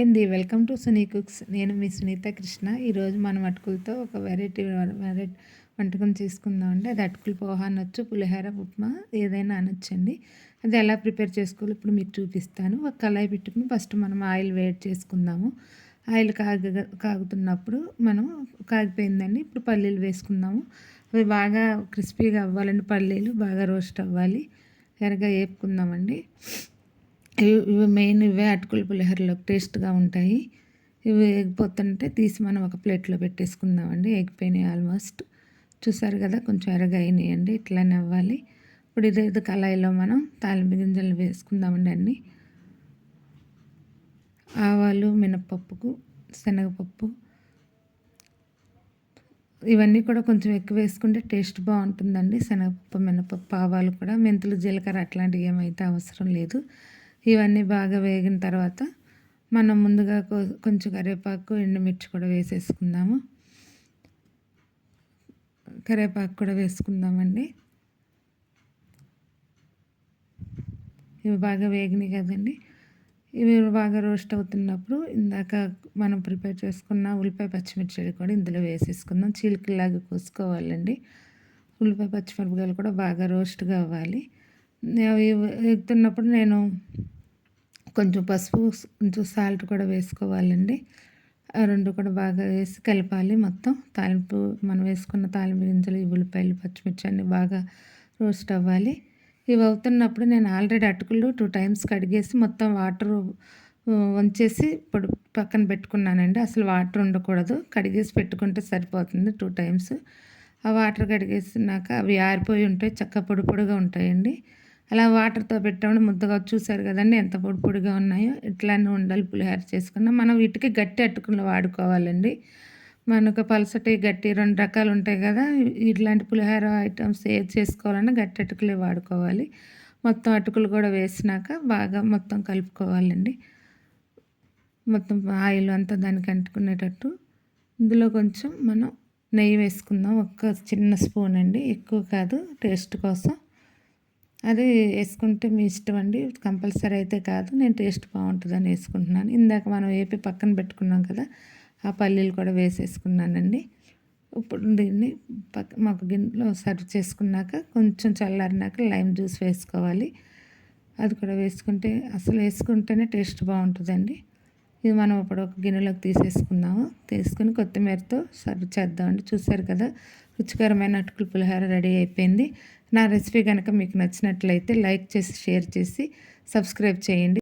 అండి, welcome to Suni cooks. నేను మీ సునీత కృష్ణ. ఈరోజు మనం అటుకులతో ఒక వెరైటీ వంటకం చేసుకుందామండి. అది అటుకులు పోహా అనొచ్చు, పులిహోర, ఉప్మా ఏదైనా అనొచ్చండి. అది ఎలా ప్రిపేర్ చేసుకోవాలో ఇప్పుడు మీకు చూపిస్తాను. ఒక కళాయి పెట్టుకుని ఫస్ట్ మనం ఆయిల్ వేడి చేసుకుందాము. ఆయిల్ కాగుతున్నప్పుడు మనం కాగిపోయిందండి. ఇప్పుడు పల్లీలు వేసుకుందాము. అవి బాగా క్రిస్పీగా అవ్వాలండి. పల్లీలు బాగా రోస్ట్ అవ్వాలి. ఎర్రగా వేపుకుందామండి. ఇవి మెయిన్, ఇవే అటుకుల పులిహోరలోకి టేస్ట్గా ఉంటాయి. ఇవి ఎగిపోతుంటే తీసి మనం ఒక ప్లేట్లో పెట్టేసుకుందామండి. ఎగిపోయినాయి ఆల్మోస్ట్. చూసారు కదా, కొంచెం ఎర్రగా అయినాయండి. ఇట్లానే అవ్వాలి. ఇప్పుడు ఇదే కళాయిలో మనం తాలింపు గింజలు వేసుకుందామండి. అన్నీ ఆవాలు, మినపప్పుకు, శనగపప్పు, ఇవన్నీ కూడా కొంచెం ఎక్కువ వేసుకుంటే టేస్ట్ బాగుంటుందండి. శనగపప్పు, మినపప్పు, ఆవాలు కూడా, మెంతులు, జీలకర్ర అట్లాంటివి ఏమైతే అవసరం లేదు. ఇవన్నీ బాగా వేగిన తర్వాత మనం ముందుగా కొంచెం కరివేపాకు, ఎండుమిర్చి కూడా వేసేసుకుందాము. కరివేపాకు కూడా వేసుకుందామండి. ఇవి బాగా వేగినాయి కదండి. ఇవి బాగా రోస్ట్ అవుతున్నప్పుడు ఇందాక మనం ప్రిపేర్ చేసుకున్న ఉల్లిపాయ, పచ్చిమిర్చి కూడా ఇందులో వేసేసుకుందాం. చీలికలాగా కోసుకోవాలండి. ఉల్లిపాయ, పచ్చిమిరపకాయలు కూడా బాగా రోస్ట్గా అవ్వాలి. అవి వేగుతున్నప్పుడు నేను కొంచెం పసుపు, కొంచెం సాల్ట్ కూడా వేసుకోవాలండి. ఆ రెండు కూడా బాగా వేసి కలపాలి. మొత్తం తాలింపు మనం వేసుకున్న తాలింపు గింజలు, ఉల్లిపాయలు, పచ్చిమిర్చి అన్నీ బాగా రోస్ట్ అవ్వాలి. ఇవి అవుతున్నప్పుడు నేను ఆల్రెడీ అటుకులు 2 టైమ్స్ కడిగేసి మొత్తం వాటర్ వంచేసి ఇప్పుడు పక్కన పెట్టుకున్నానండి. అసలు వాటర్ ఉండకూడదు, కడిగేసి పెట్టుకుంటే సరిపోతుంది 2 టైమ్స్. ఆ వాటర్ కడిగేసినాక అవి ఆరిపోయి ఉంటాయి, చక్కగా పొడి పొడిగా ఉంటాయండి. అలా వాటర్తో పెట్టామని ముద్దగా చూసారు కదండి ఎంత పొడి పొడిగా ఉన్నాయో. ఇట్లానే ఉండాలి పులిహోర చేసుకున్నాం. మనం వీటికి గట్టి అటుకులు వాడుకోవాలండి. మనకు పలసటి, గట్టి 2 రకాలు ఉంటాయి కదా. ఇట్లాంటి పులిహోర ఐటమ్స్ ఏది చేసుకోవాలన్నా గట్టి అటుకులే వాడుకోవాలి. మొత్తం అటుకులు కూడా వేసినాక బాగా మొత్తం కలుపుకోవాలండి. మొత్తం ఆయిల్ అంతా దానికి అంటుకునేటట్టు. ఇందులో కొంచెం మనం నెయ్యి వేసుకుందాం. ఒక చిన్న స్పూన్ అండి, ఎక్కువ కాదు, టేస్ట్ కోసం. అది వేసుకుంటే మీ ఇష్టం అండి. కంపల్సరీ అయితే కాదు, నేను టేస్ట్ బాగుంటుందని వేసుకుంటున్నాను. ఇందాక మనం వేపి పక్కన పెట్టుకున్నాం కదా, ఆ పల్లీలు కూడా వేసేసుకున్నానండి. ఇప్పుడు దీన్ని మాకు గిన్నెలో సర్వ్ చేసుకున్నాక కొంచెం చల్లారినాక లైమ్ జ్యూస్ వేసుకోవాలి. అది కూడా వేసుకుంటే అసలు వేసుకుంటేనే టేస్ట్ బాగుంటుందండి. ఇది మనం ఇప్పుడు ఒక గిన్నెలోకి తీసేసుకుందాము. తీసుకుని కొత్తిమీరతో సర్వ్ చేద్దామండి. చూసారు కదా, రుచికరమైన అటుకుల పులిహోర రెడీ అయిపోయింది. నా రెసిపీ కనుక మీకు నచ్చినట్లయితే లైక్ చేసి, షేర్ చేసి, సబ్స్క్రైబ్ చేయండి.